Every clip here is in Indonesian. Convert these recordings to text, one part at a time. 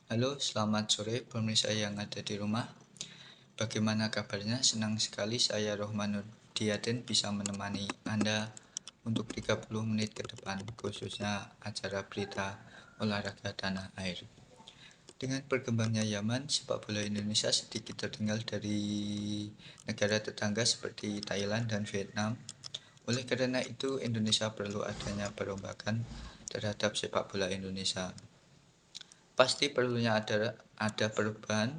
Halo, selamat sore pemirsa yang ada di rumah. Bagaimana kabarnya? Senang sekali saya Rohmanuddin bisa menemani Anda untuk 30 menit ke depan, khususnya acara berita olahraga tanah air. Dengan berkembangnya zaman, sepak bola Indonesia sedikit tertinggal dari negara tetangga seperti Thailand dan Vietnam. Oleh karena itu, Indonesia perlu adanya perombakan terhadap sepak bola Indonesia. Pasti perlunya ada perubahan.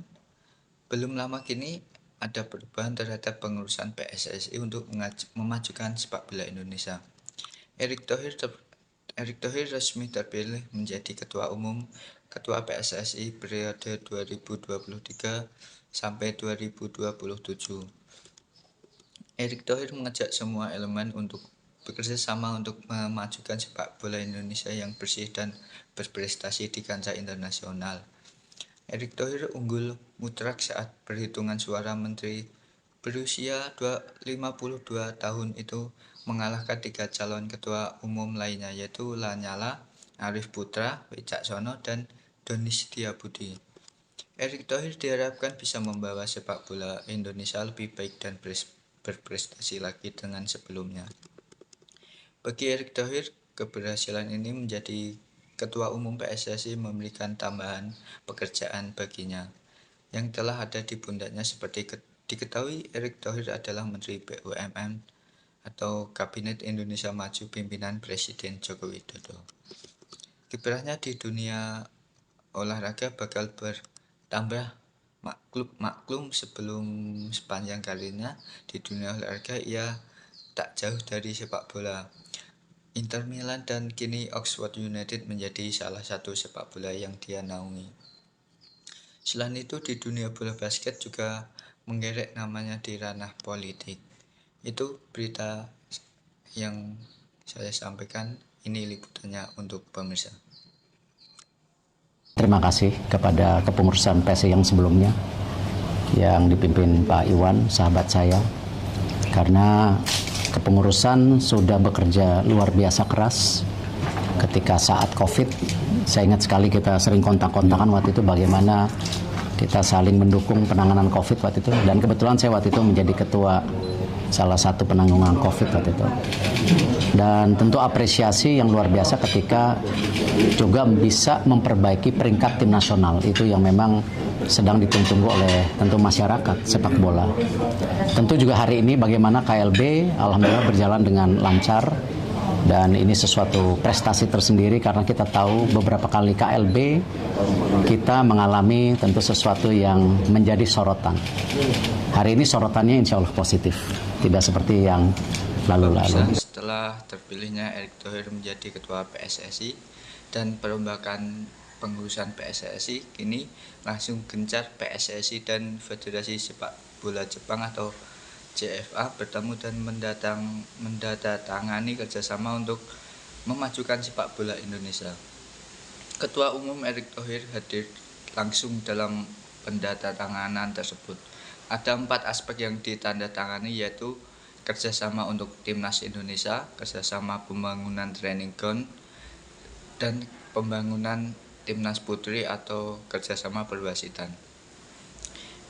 Belum lama kini ada perubahan terhadap pengurusan PSSI untuk memajukan sepak bola Indonesia. Erick Thohir resmi terpilih menjadi Ketua PSSI periode 2023 sampai 2027. Erick Thohir mengajak semua elemen untuk bekerja sama untuk memajukan sepak bola Indonesia yang bersih dan berprestasi di kancah internasional. Erick Thohir unggul mutlak saat perhitungan suara menteri berusia 52 tahun itu mengalahkan 3 calon ketua umum lainnya, yaitu Lanyala, Arif Putra, Wicaksono, dan Doni Setiabudi. Erick Thohir diharapkan bisa membawa sepak bola Indonesia lebih baik dan berprestasi lagi dengan sebelumnya. Bagi Erick Thohir, keberhasilan ini menjadi Ketua Umum PSSI memberikan tambahan pekerjaan baginya yang telah ada di pundaknya. Seperti diketahui, Erick Thohir adalah Menteri BUMN atau Kabinet Indonesia Maju pimpinan Presiden Joko Widodo. Kiprahnya di dunia olahraga bakal bertambah maklum sebelum sepanjang karirnya di dunia olahraga ia tak jauh dari sepak bola. Inter Milan dan kini Oxford United menjadi salah satu sepak bola yang dia naungi. Selain itu di dunia bola basket juga menggerek namanya di ranah politik. Itu berita yang saya sampaikan, ini liputannya untuk pemirsa. Terima kasih kepada kepengurusan PSSI yang sebelumnya yang dipimpin Pak Iwan, sahabat saya, karena kepengurusan sudah bekerja luar biasa keras ketika saat COVID. Saya ingat sekali kita sering kontak-kontakan waktu itu bagaimana kita saling mendukung penanganan COVID waktu itu, dan kebetulan saya waktu itu menjadi ketua salah satu penanggungan COVID waktu itu. Dan tentu apresiasi yang luar biasa ketika juga bisa memperbaiki peringkat tim nasional, itu yang memang sedang ditunggu oleh tentu masyarakat sepak bola. Tentu juga hari ini bagaimana KLB alhamdulillah berjalan dengan lancar, dan ini sesuatu prestasi tersendiri karena kita tahu beberapa kali KLB kita mengalami tentu sesuatu yang menjadi sorotan. Hari ini sorotannya insya Allah positif, tidak seperti yang lalu-lalu. Setelah terpilihnya Erick Thohir menjadi Ketua PSSI dan perombakan pengurusan PSSI, kini langsung gencar PSSI dan Federasi Sepak Bola Jepang atau CFA bertemu dan mendatangani kerjasama untuk memajukan sepak bola Indonesia. Ketua Umum Erick Thohir hadir langsung dalam pendatanganan tersebut. Ada 4 aspek yang ditandatangani, yaitu kerjasama untuk Timnas Indonesia, kerjasama pembangunan training ground, dan pembangunan Timnas Putri atau kerjasama perwasitan.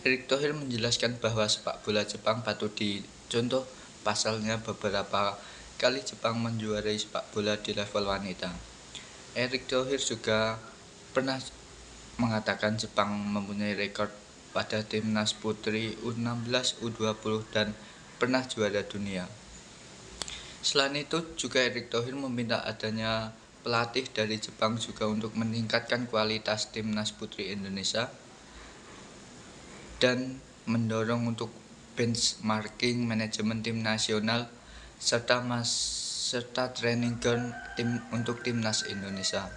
Erick Thohir menjelaskan bahwa sepak bola Jepang patut dicontoh, pasalnya beberapa kali Jepang menjuarai sepak bola di level wanita. Erick Thohir juga pernah mengatakan Jepang mempunyai rekor pada Timnas Putri U16, U20 dan pernah juara dunia. Selain itu juga Erick Thohir meminta adanya pelatih dari Jepang juga untuk meningkatkan kualitas Timnas Putri Indonesia dan mendorong untuk benchmarking manajemen tim nasional serta training ground untuk Timnas Indonesia.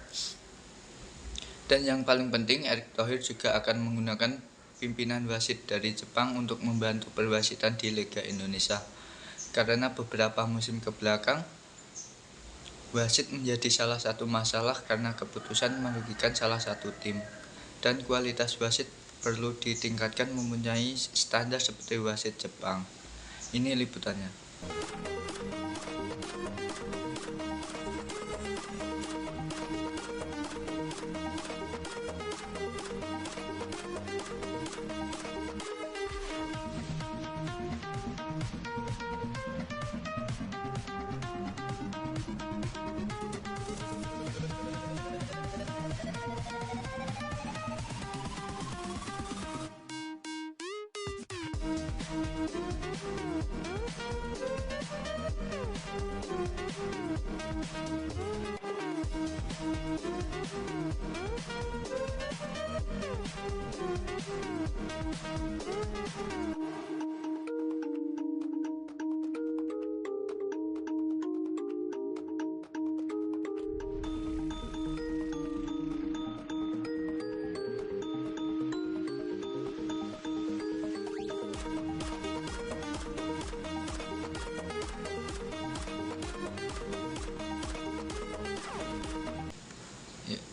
Dan yang paling penting, Erick Thohir juga akan menggunakan pimpinan wasit dari Jepang untuk membantu perwasitan di Liga Indonesia. Karena beberapa musim ke belakang, wasit menjadi salah satu masalah karena keputusan merugikan salah satu tim. Dan kualitas wasit perlu ditingkatkan mempunyai standar seperti wasit Jepang. Ini liputannya.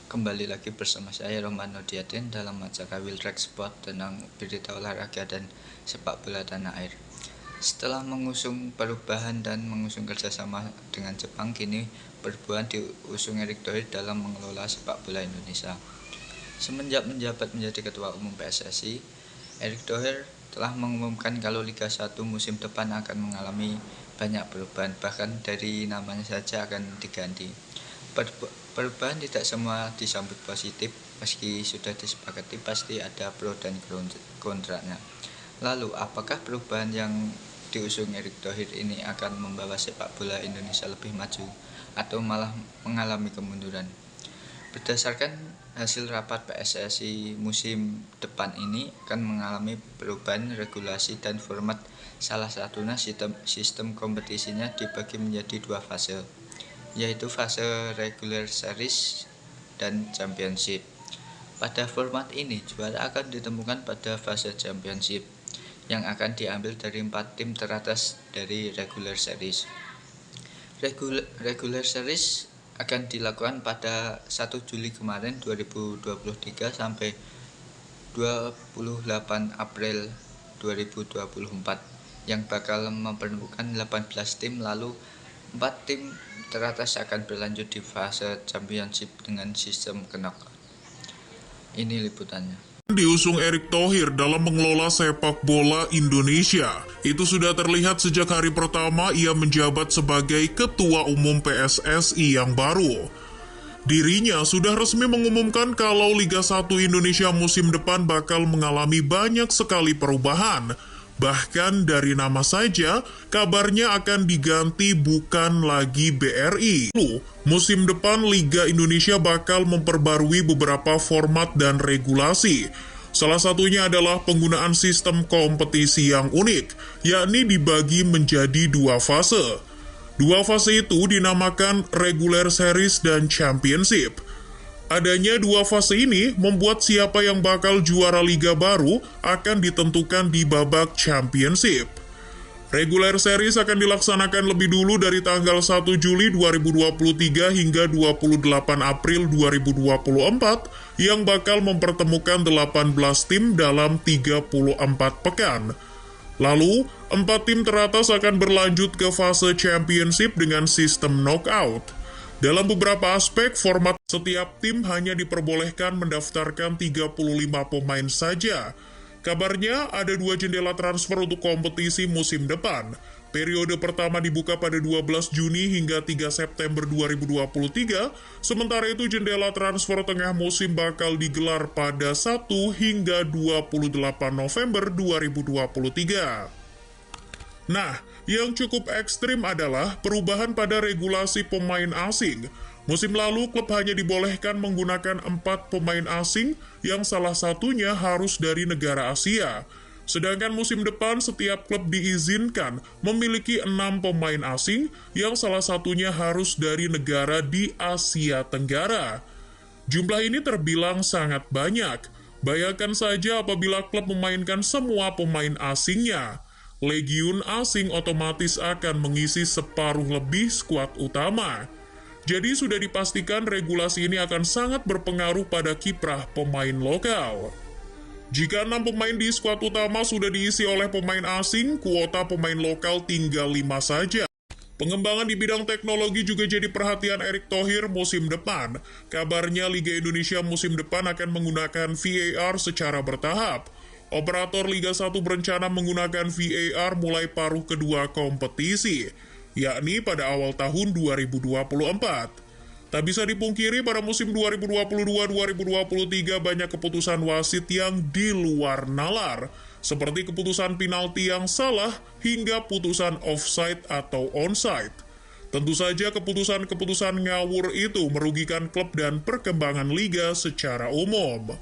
Kembali lagi bersama saya Romano Diatin dalam acara Wilrek Sport tentang berita olahraga dan sepak bola tanah air. Setelah mengusung perubahan dan mengusung kerjasama dengan Jepang, kini perubahan diusung Erick Thohir dalam mengelola sepak bola Indonesia. Semenjak menjabat menjadi Ketua Umum PSSI, Erick Thohir telah mengumumkan kalau Liga 1 musim depan akan mengalami banyak perubahan, bahkan dari namanya saja akan diganti. Perubahan tidak semua disambut positif, meski sudah disepakati pasti ada pro dan kontranya. Lalu, apakah perubahan yang diusung Erick Thohir ini akan membawa sepak bola Indonesia lebih maju atau malah mengalami kemunduran? Berdasarkan hasil rapat PSSI musim depan ini akan mengalami perubahan regulasi dan format. Salah satunya sistem kompetisinya dibagi menjadi dua fase, yaitu fase regular series dan championship. Pada format ini, juara akan ditemukan pada fase championship yang akan diambil dari 4 tim teratas dari regular series. Regular series akan dilakukan pada 1 Juli kemarin 2023 sampai 28 April 2024 yang bakal mempertemukan 18 tim, lalu 4 tim teratas akan berlanjut di fase championship dengan sistem knockout. Ini liputannya. Diusung Erick Thohir dalam mengelola sepak bola Indonesia. Itu sudah terlihat sejak hari pertama ia menjabat sebagai Ketua Umum PSSI yang baru. Dirinya sudah resmi mengumumkan kalau Liga 1 Indonesia musim depan bakal mengalami banyak sekali perubahan. Bahkan dari nama saja, kabarnya akan diganti bukan lagi BRI. Musim depan Liga Indonesia bakal memperbarui beberapa format dan regulasi. Salah satunya adalah penggunaan sistem kompetisi yang unik, yakni dibagi menjadi 2 fase. 2 fase itu dinamakan regular series dan championship. Adanya 2 fase ini membuat siapa yang bakal juara liga baru akan ditentukan di babak championship. Regular series akan dilaksanakan lebih dulu dari tanggal 1 Juli 2023 hingga 28 April 2024 yang bakal mempertemukan 18 tim dalam 34 pekan. Lalu, 4 tim teratas akan berlanjut ke fase championship dengan sistem knockout. Dalam beberapa aspek, format setiap tim hanya diperbolehkan mendaftarkan 35 pemain saja. Kabarnya ada 2 jendela transfer untuk kompetisi musim depan. Periode pertama dibuka pada 12 Juni hingga 3 September 2023, sementara itu jendela transfer tengah musim bakal digelar pada 1 hingga 28 November 2023. Nah, yang cukup ekstrim adalah perubahan pada regulasi pemain asing. Musim lalu, klub hanya dibolehkan menggunakan 4 pemain asing yang salah satunya harus dari negara Asia. Sedangkan musim depan, setiap klub diizinkan memiliki 6 pemain asing yang salah satunya harus dari negara di Asia Tenggara. Jumlah ini terbilang sangat banyak. Bayangkan saja apabila klub memainkan semua pemain asingnya. Legiun asing otomatis akan mengisi separuh lebih skuad utama. Jadi sudah dipastikan regulasi ini akan sangat berpengaruh pada kiprah pemain lokal. Jika 6 pemain di skuad utama sudah diisi oleh pemain asing, kuota pemain lokal tinggal 5 saja. Pengembangan di bidang teknologi juga jadi perhatian Erick Thohir musim depan. Kabarnya Liga Indonesia musim depan akan menggunakan VAR secara bertahap. Operator Liga 1 berencana menggunakan VAR mulai paruh kedua kompetisi, yakni pada awal tahun 2024. Tak bisa dipungkiri pada musim 2022-2023 banyak keputusan wasit yang di luar nalar, seperti keputusan penalti yang salah hingga putusan offside atau onside. Tentu saja keputusan-keputusan ngawur itu merugikan klub dan perkembangan liga secara umum.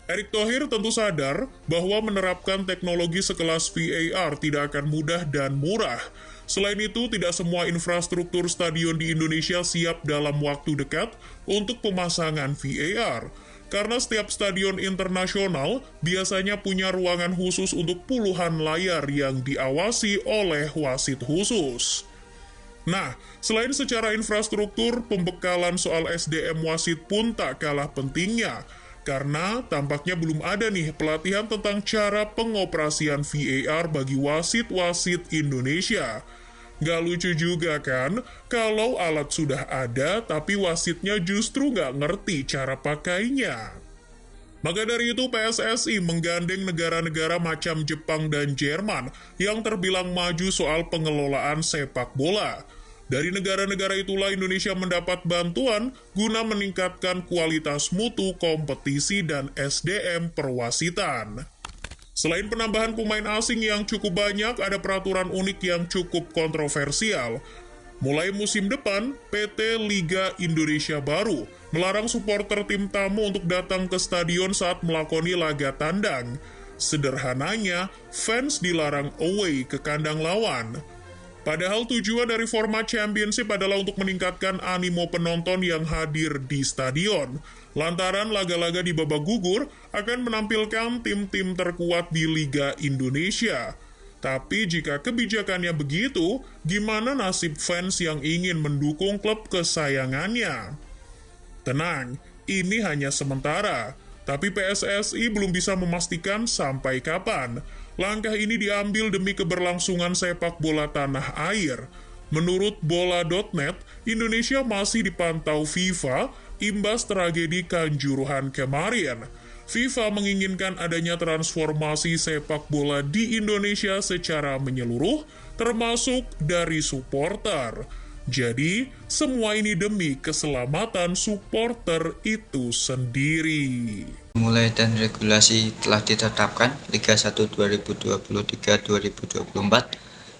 Erick Thohir tentu sadar bahwa menerapkan teknologi sekelas VAR tidak akan mudah dan murah. Selain itu, tidak semua infrastruktur stadion di Indonesia siap dalam waktu dekat untuk pemasangan VAR. Karena setiap stadion internasional biasanya punya ruangan khusus untuk puluhan layar yang diawasi oleh wasit khusus. Nah, selain secara infrastruktur, pembekalan soal SDM wasit pun tak kalah pentingnya. Karena tampaknya belum ada nih pelatihan tentang cara pengoperasian VAR bagi wasit-wasit Indonesia. Gak lucu juga kan, kalau alat sudah ada tapi wasitnya justru gak ngerti cara pakainya. Maka dari itu PSSI menggandeng negara-negara macam Jepang dan Jerman yang terbilang maju soal pengelolaan sepak bola. Dari negara-negara itulah Indonesia mendapat bantuan guna meningkatkan kualitas mutu kompetisi dan SDM perwasitan. Selain penambahan pemain asing yang cukup banyak, ada peraturan unik yang cukup kontroversial. Mulai musim depan, PT Liga Indonesia baru melarang supporter tim tamu untuk datang ke stadion saat melakoni laga tandang. Sederhananya, fans dilarang away ke kandang lawan. Padahal tujuan dari format championship adalah untuk meningkatkan animo penonton yang hadir di stadion. Lantaran laga-laga di babak gugur akan menampilkan tim-tim terkuat di Liga Indonesia. Tapi jika kebijakannya begitu, gimana nasib fans yang ingin mendukung klub kesayangannya? Tenang, ini hanya sementara. Tapi PSSI belum bisa memastikan sampai kapan. Langkah ini diambil demi keberlangsungan sepak bola tanah air. Menurut bola.net, Indonesia masih dipantau FIFA imbas tragedi Kanjuruhan kemarin. FIFA menginginkan adanya transformasi sepak bola di Indonesia secara menyeluruh, termasuk dari supporter. Jadi, semua ini demi keselamatan supporter itu sendiri. Mulai dan regulasi telah ditetapkan Liga 1 2023-2024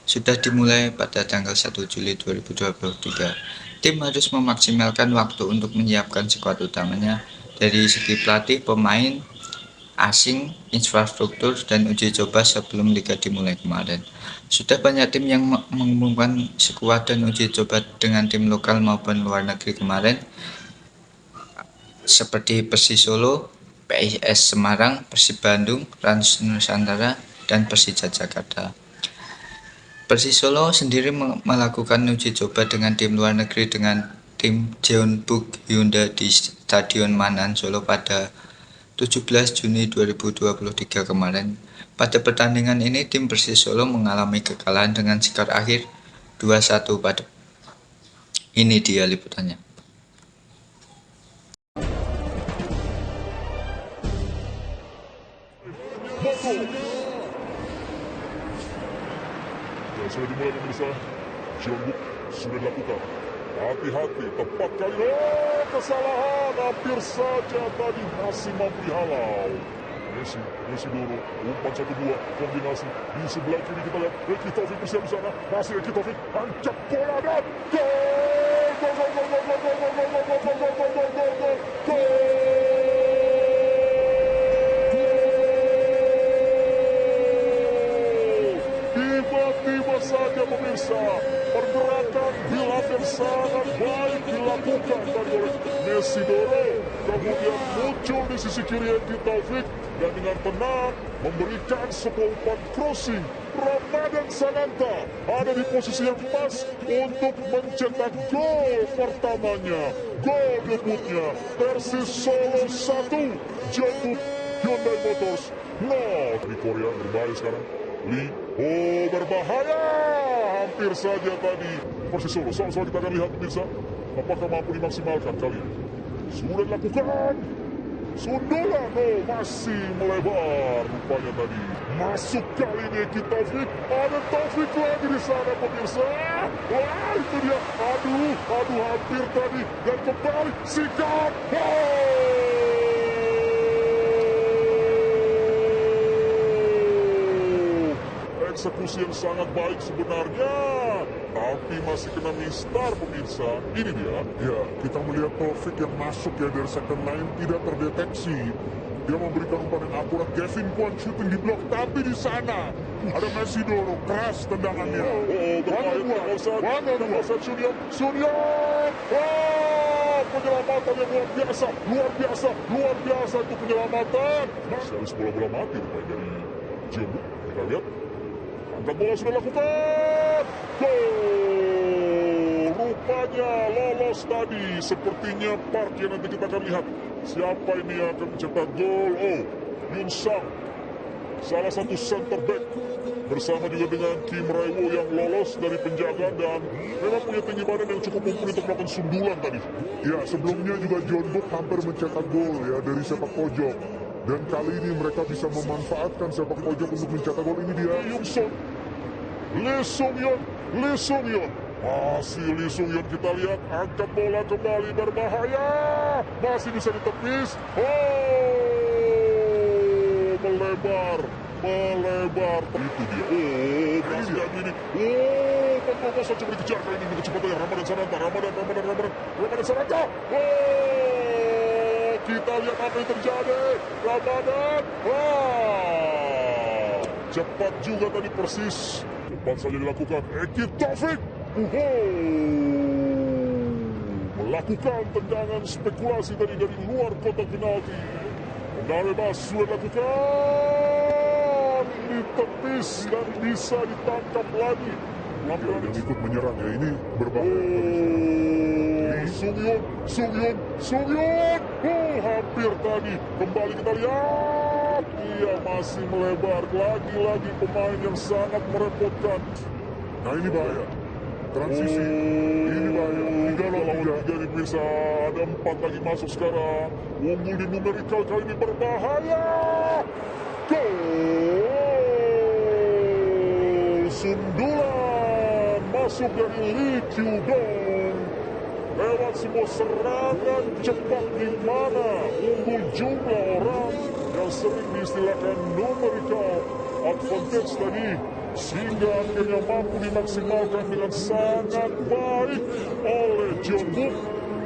sudah dimulai pada tanggal 1 Juli 2023. Tim harus memaksimalkan waktu untuk menyiapkan skuad utamanya dari segi pelatih, pemain, asing, infrastruktur, dan uji coba sebelum Liga dimulai kemarin. Sudah banyak tim yang mengumumkan skuad dan uji coba dengan tim lokal maupun luar negeri kemarin, seperti Persis Solo, PIS Semarang, Persib Bandung, Rans Nusantara, dan Persija Jakarta. Persis Solo sendiri melakukan uji coba dengan tim luar negeri dengan tim Jeonbuk Hyundai di Stadion Manan Solo pada 17 Juni 2023 kemarin. Pada pertandingan ini, tim Persis Solo mengalami kekalahan dengan skor akhir 2-1 pada. Ini dia liputannya. Dan sudah dimulai pemirsa, Jeonbuk sudah dilakukan. Hati-hati, tepat kali. Oh, kesalahan, hampir saja tadi masih mampu dihalau. Messi Doro, umpan 1-2, kombinasi. Di sebelah kiri kita lihat, Eki Taufik bersiap di sana. Masih Eki Taufik, tancap bola dan gol! Tiba-tiba saja pemirsa, pergerakan yang sangat baik dilakukan oleh Messi Doro. Kemudian muncul di sisi kiri Eki Taufik dan dengan tenang memberikan sebuah umpan crossing. Ramadan Sananta ada di posisi yang pas untuk mencetak gol pertamanya. Gol debutnya Persis Solo 1, Jeonbuk Hyundai Motors 0. Di Korea berbahaya sekarang. Berbahaya. Hampir saja tadi Persis Solo. Sama-sama kita akan lihat pemirsa, apakah mampu dimaksimalkan kali ini. Sudah dilakukan. Sundulan, masih melebar rupanya tadi. Masuk kali ini Eki Taufik. Ada Taufik lagi di sana pemirsa. Wah, itu dia. Aduh, hampir tadi. Dan kembali sikap. Eksekusi yang sangat baik sebenarnya, tapi masih kena mistar pemirsa. Ini dia. Ya, kita melihat Taufik yang masuk ya dari second line tidak terdeteksi. Dia memberikan umpan yang akurat. Kevin Kwan shooting di blok, tapi di sana ada Messi Doro, keras tendangannya. Mana Sunyon. Penyelamatan yang luar biasa itu penyelamatan. Series bola-bola mati rupanya dari Jeonbuk. Kita lihat. Angkat bola sudah lakukan. Gol! rupanya lolos tadi. Sepertinya Park yang nanti kita akan lihat. Siapa ini yang akan mencetak gol? Oh, Yun Sang, salah satu center back. Bersama juga dengan Kim Rae-woo yang lolos dari penjaga dan memang punya tinggi badan yang cukup mumpuni untuk melakukan sundulan tadi. Ya, sebelumnya juga John Book hampir mencetak gol ya dari sepak pojok. Dan kali ini mereka bisa memanfaatkan sepak pojok untuk mencetak gol. Ini dia. Yungson, Lee Sung-yeon, Lee Sung-yeon. Masih Lee Sung-yeon, kita lihat angkat bola kembali, berbahaya. Masih bisa ditepis. Oh, melebar. Itu dia. Oh, berhasil lagi ini. Oh, Pantokosan coba dikejar kali ini dengan kecepatannya. Ramadan Sananta. Oh, kita lihat apa yang terjadi. Ramadan. Cepat juga tadi, persis. Cepat saja dilakukan. Eki Taufik. Melakukan tendangan spekulasi tadi dari luar kotak penalti. Tendangan bebas sudah dilakukan. Ditepis dan bisa ditangkap lagi. Yang ikut menyerang ya, ini berbahaya. Sung-yeon. Oh, hampir tadi. Kembali kita lihat. Ia masih melebar. Lagi-lagi pemain yang sangat merepotkan. Nah, ini bahaya. Transisi. Ini bahaya. 3 lawan 3 nih bisa. Ada 4 lagi masuk sekarang. Unggul di numerikal kali ini, berbahaya. Gol! Sundulan masuk dari Lee Kyu-dong lewat sebuah serangan cepat di mana unggul jumlah orang yang sering diistilahkan numerical advantage tadi, sehingga akhirnya mampu dimaksimalkan dengan sangat baik oleh Jeonbuk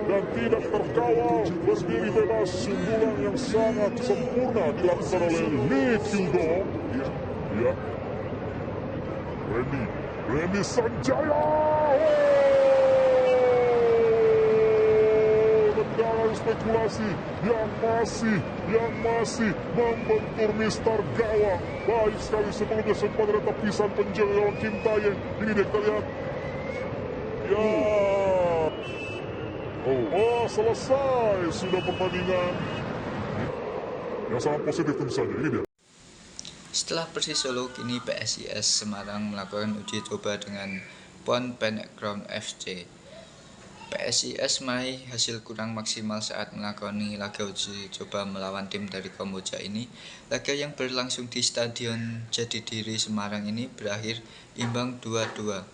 dan tidak terkawal, berdiri bebas. Sundulan yang sangat sempurna dilakukan oleh Lee Kyu-dong. Ya. Randy Sanjaya. Tendangan spekulasi yang masih membentur Mister Gawang. Baik sekali, sebelumnya sempat ada tepisan penjaga gawang Kim Tae-yeng. Ini dia, kita lihat. Ya. Oh, selesai sudah pertandingan. Yang sangat positif tentu saja. Ini dia. Setelah Persis Solo, kini PSIS Semarang melakukan uji coba dengan PON Background FC. PSIS meraih hasil kurang maksimal saat melakoni laga uji coba melawan tim dari Kamboja ini. Laga yang berlangsung di Stadion Jatidiri Semarang ini berakhir imbang 2-2.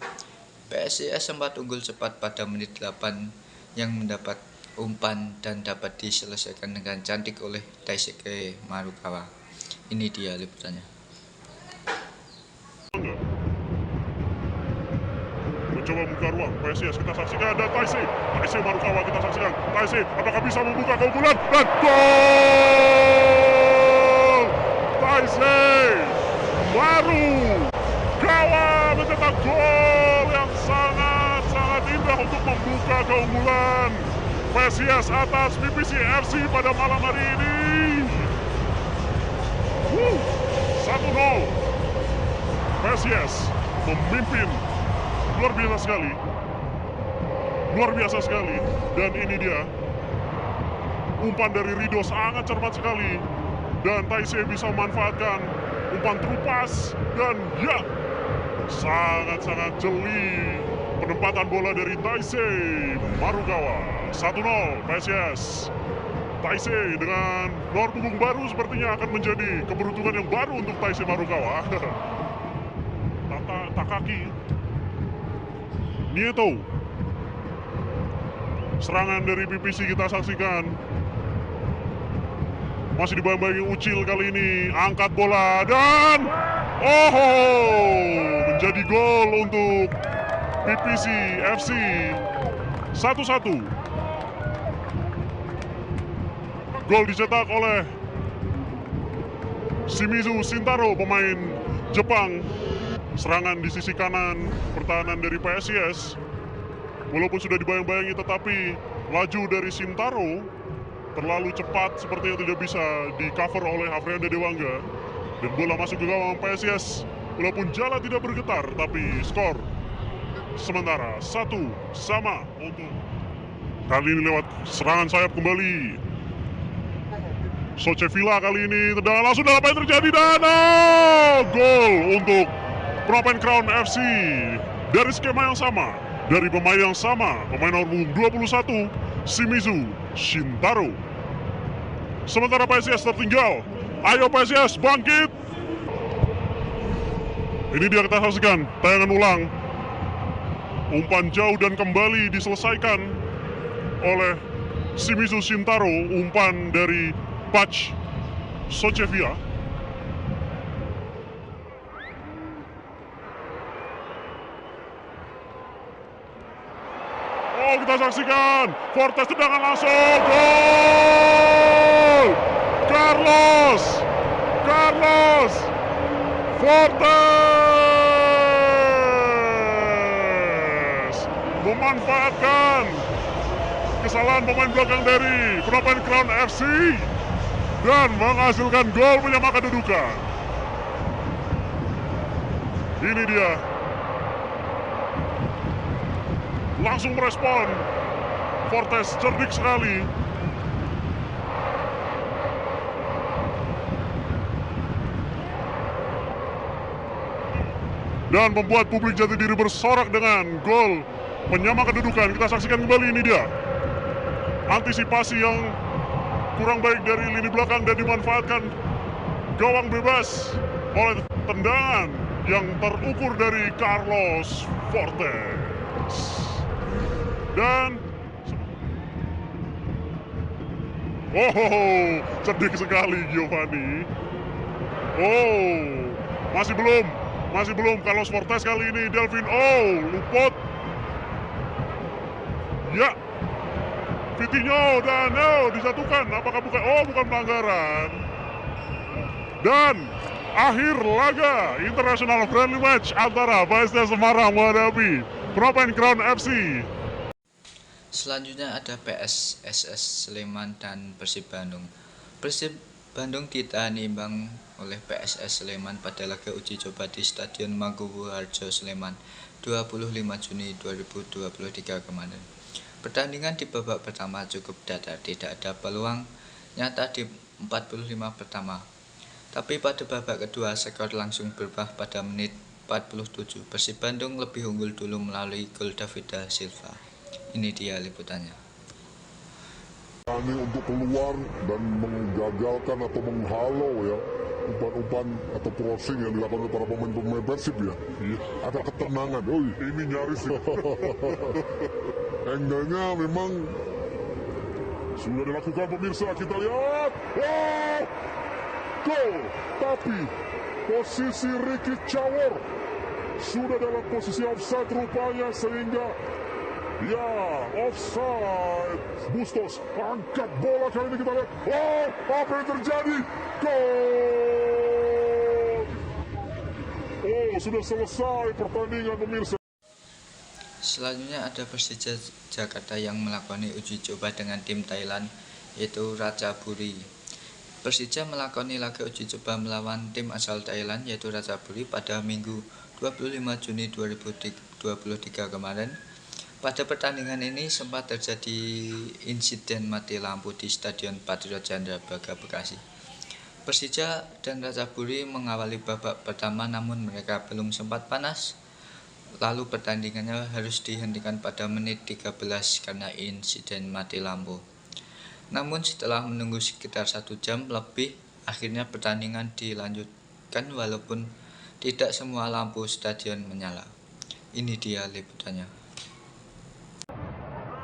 PSIS sempat unggul cepat pada menit 8 yang mendapat umpan dan dapat diselesaikan dengan cantik oleh Daisuke Marukawa. Ini dia liputannya. Mencoba buka ruang, PSIS kita saksikan, dan Taise Marukawa kita saksikan. Taise apakah bisa membuka keunggulan, dan gol! Taise Marukawa mencetak gol yang sangat indah untuk membuka keunggulan PSIS atas PPC FC pada malam hari ini. 1-0. PSIS memimpin. Luar biasa sekali. Dan ini dia, umpan dari Rido sangat cermat sekali, dan Taise bisa memanfaatkan umpan terupas, dan ya, sangat jeli penempatan bola dari Taise Marukawa. 1-0 PSIS. Taise dengan nomor punggung baru sepertinya akan menjadi keberuntungan yang baru untuk Taise Marukawa. Takaki Nieto. Serangan dari PPC kita saksikan. Masih dibayang-bayangi Ucil kali ini. Angkat bola dan menjadi gol untuk PPC FC. 1-1. Gol dicetak oleh Shimizu Shintaro, pemain Jepang. Serangan di sisi kanan pertahanan dari PSIS. Walaupun sudah dibayang-bayangi, tetapi laju dari Shintaro terlalu cepat, sepertinya tidak bisa di cover oleh Afrianda Dewangga. Dan bola masuk ke gawang PSIS. Walaupun Jala tidak bergetar, tapi skor sementara 1-1 untuk kali ini lewat serangan sayap kembali. Socevilla kali ini tendangan langsung, dan apa yang terjadi, dan gol untuk Phnom Crown FC dari skema yang sama, dari pemain yang sama, pemain nomor 21 Shimizu Shintaro. Sementara PSIS tertinggal. Ayo PSIS bangkit. Ini dia, kita saksikan tayangan ulang. Umpan jauh dan kembali diselesaikan oleh Shimizu Shintaro. Umpan dari Pach Socevilla. Oh, kita saksikan Fortes tendangan langsung, gol! Carlos Fortes memanfaatkan kesalahan pemain belakang dari Phnom Crown FC dan menghasilkan gol menyamakan kedudukan. Ini dia, langsung merespon. Fortes cerdik sekali. Dan membuat publik Jatidiri bersorak dengan gol penyama kedudukan. Kita saksikan kembali, ini dia. Antisipasi yang kurang baik dari lini belakang dan dimanfaatkan gawang bebas oleh tendangan yang terukur dari Carlos Fortes. Dan cerdik sekali Giovanni. Masih belum Carlos Fortes kali ini. Delvin, luput. Ya, Vitinho, dan disatukan. Apakah bukan pelanggaran? Dan akhir laga international friendly match antara PSIS Semarang menghadapi Phnom Crown FC. Selanjutnya ada PSSS Sleman dan Persib Bandung. Persib Bandung ditandai imbang oleh PSS Sleman pada laga uji coba di Stadion Maguwo Harjo Sleman 25 Juni 2023 kemarin. Pertandingan di babak pertama cukup datar, tidak ada peluang nyata di 45 pertama. Tapi pada babak kedua skor langsung berubah pada menit 47. Persib Bandung lebih unggul dulu melalui gol Davida Silva. Ini dia liputannya. Ini untuk keluar dan menggagalkan atau menghalau ya umpan-umpan atau crossing yang dilakukan oleh para pemain Persib ya. Iya. Ada ketenangan. Ini nyaris. Angle-nya memang sudah dilakukan pemirsa. Kita lihat. Gol. Tapi posisi Ricky Cawor sudah dalam posisi offside rupanya, sehingga ya, offside. Bustos angkat bola kali ini, kita lihat. Apa yang terjadi? Gol. Sudah selesai pertandingan pemirsa. Selanjutnya ada Persija Jakarta yang melakoni uji coba dengan tim Thailand, yaitu Ratchaburi. Persija melakoni laga uji coba melawan tim asal Thailand, yaitu Ratchaburi pada Minggu 25 Juni 2023 kemarin. Pada pertandingan ini sempat terjadi insiden mati lampu di Stadion Patriot Candrabaga, Bekasi. Persija dan Ratchaburi mengawali babak pertama, namun mereka belum sempat panas. Lalu pertandingannya harus dihentikan pada menit 13 karena insiden mati lampu. Namun setelah menunggu sekitar 1 jam lebih, akhirnya pertandingan dilanjutkan walaupun tidak semua lampu stadion menyala. Ini dia liputannya.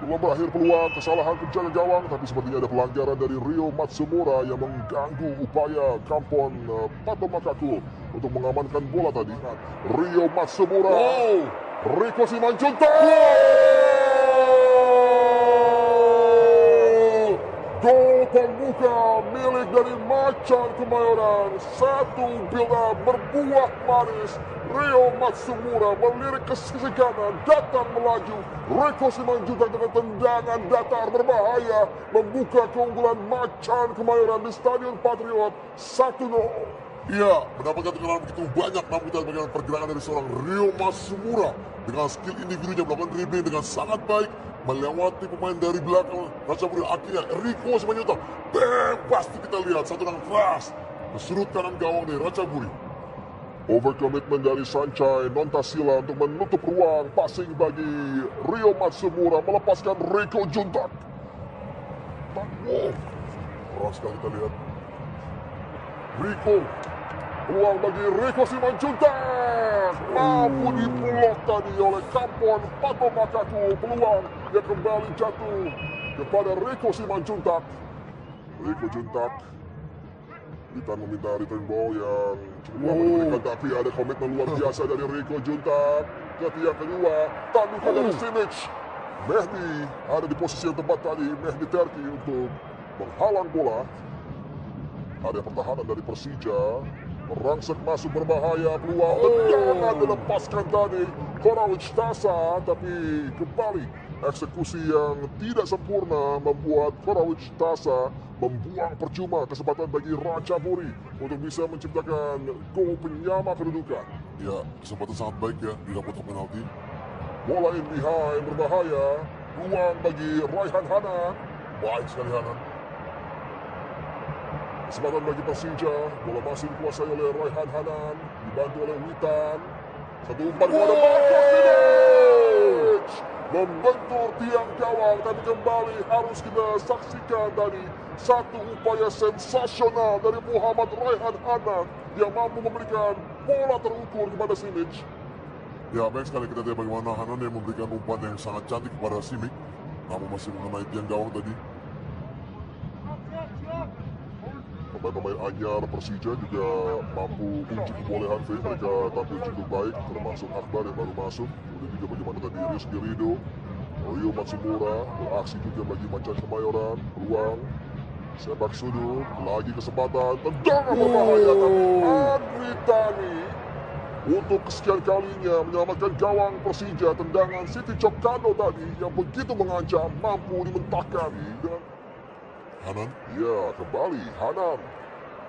Belum berakhir peluang, kesalahan penjaga gawang, tapi sepertinya ada pelanggaran dari Rio Matsumura yang mengganggu upaya Kampon Pato Makaku untuk mengamankan bola tadi. Rio Matsumura, Rico Simanjuntak, gol pembuka milik dari Macan Kemayoran. Satu build-up berbuah manis. Rio Matsumura melirik ke sisi kanan, datang melaju. Rico Simanjuntak dengan tendangan datar berbahaya membuka keunggulan Macan Kemayoran di Stadion Patriot 1-0. Ia mendapatkan tekanan begitu banyak, namun kita bagaimana pergerakan dari seorang Ryo Matsumura dengan skill individunya melakukan dribbling dengan sangat baik, melewati pemain dari belakang. Ratchaburi akhirnya Rico Simanjuntak bebas kita lihat satu tendangan keras ke sudut kanan gawang dari Ratchaburi. Overcommitment dari Sancai Nontasila untuk menutup ruang passing bagi Ryo Matsumura, melepaskan Rico Juntak. Wow, keras sekali kita lihat. Rico, peluang bagi Rico Simanjuntak, mampu diblok tadi oleh Kampon Pato Makaku. Peluang yang kembali jatuh kepada Rico Simanjuntak. Rico Juntak kita meminta return ball yang cukup lama diberikan, tapi ada komitmen luar biasa dari Rico Juntak. Ke tiang kedua, tandukan dari Simic. Mehdi ada di posisi yang tepat tadi, Mehdi Terki untuk menghalang bola. Ada pertahanan dari Persija, merangsek masuk berbahaya, peluang tendangan dilepaskan tadi Korawic Tasa, tapi kembali eksekusi yang tidak sempurna membuat Korawic Tasa membuang percuma kesempatan bagi Ratchaburi untuk bisa menciptakan gol penyama kedudukan. Ya, kesempatan sangat baik ya di kotak penalti. Bola in behind berbahaya, ruang bagi Raihan Hanan, baik sekali Hanan. Kesempatan bagi Persija, bola masih dikuasai oleh Raihan Hanan, dibantu oleh Witan. Satu umpan kepada Marco Simic, membentur tiang gawang, tapi kembali harus kita saksikan tadi satu upaya sensasional dari Muhammad Raihan Hanan yang mampu memberikan bola terukur kepada Simic. Ya, baik sekali kita lihat bagaimana Hanan yang memberikan umpan yang sangat cantik kepada Simic, namun masih mengenai tiang gawang tadi. Pemain-pemain anyar Persija juga mampu uji kebolehan mereka tampil cukup baik, termasuk Akbar yang baru masuk. Kemudian juga bagaimana tadi Rizky Ridho, Ryo Matsumura, beraksi juga bagi Macan Kemayoran, peluang, sepak sudut, lagi kesempatan, tendangan berbahaya, tapi Andri Tani untuk kesekian kalinya menyelamatkan gawang Persija. Tendangan Siti Cokano tadi yang begitu mengancam mampu dimentahkan. Dan Hanan, ya kembali Hanan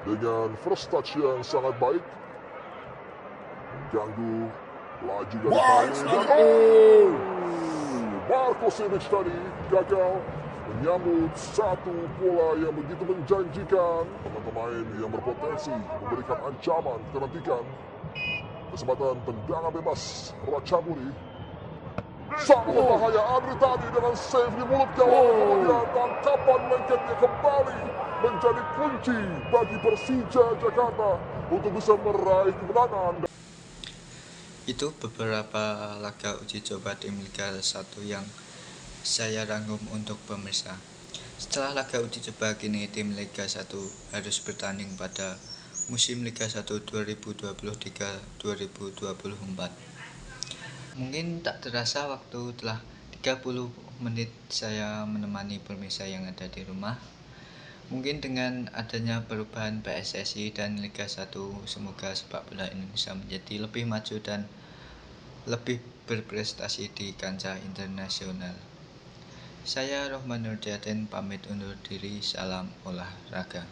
dengan first touch yang sangat baik, mengganggu laju dari Tani. Marco Simic tadi gagal menyambut satu bola yang begitu menjanjikan. Pemain-pemain yang berpotensi memberikan ancaman, kita nantikan kesempatan tendangan bebas Ratchaburi. Sangat berbahaya Andri tadi dengan save di mulut gawang, kemudian tangkapan lengketnya kembali menjadi kunci bagi Persija Jakarta untuk bisa meraih kemenangan. Itu beberapa laga uji coba tim Liga 1 yang saya rangkum untuk pemirsa. Setelah laga uji coba, kini tim Liga 1 harus bertanding pada musim Liga 1 2023-2024. Mungkin tak terasa waktu telah 30 menit saya menemani pemirsa yang ada di rumah. Mungkin dengan adanya perubahan PSSI dan Liga 1, semoga sepak bola Indonesia menjadi lebih maju dan lebih berprestasi di kancah internasional. Saya Rohman Nurjaden pamit undur diri, salam olahraga.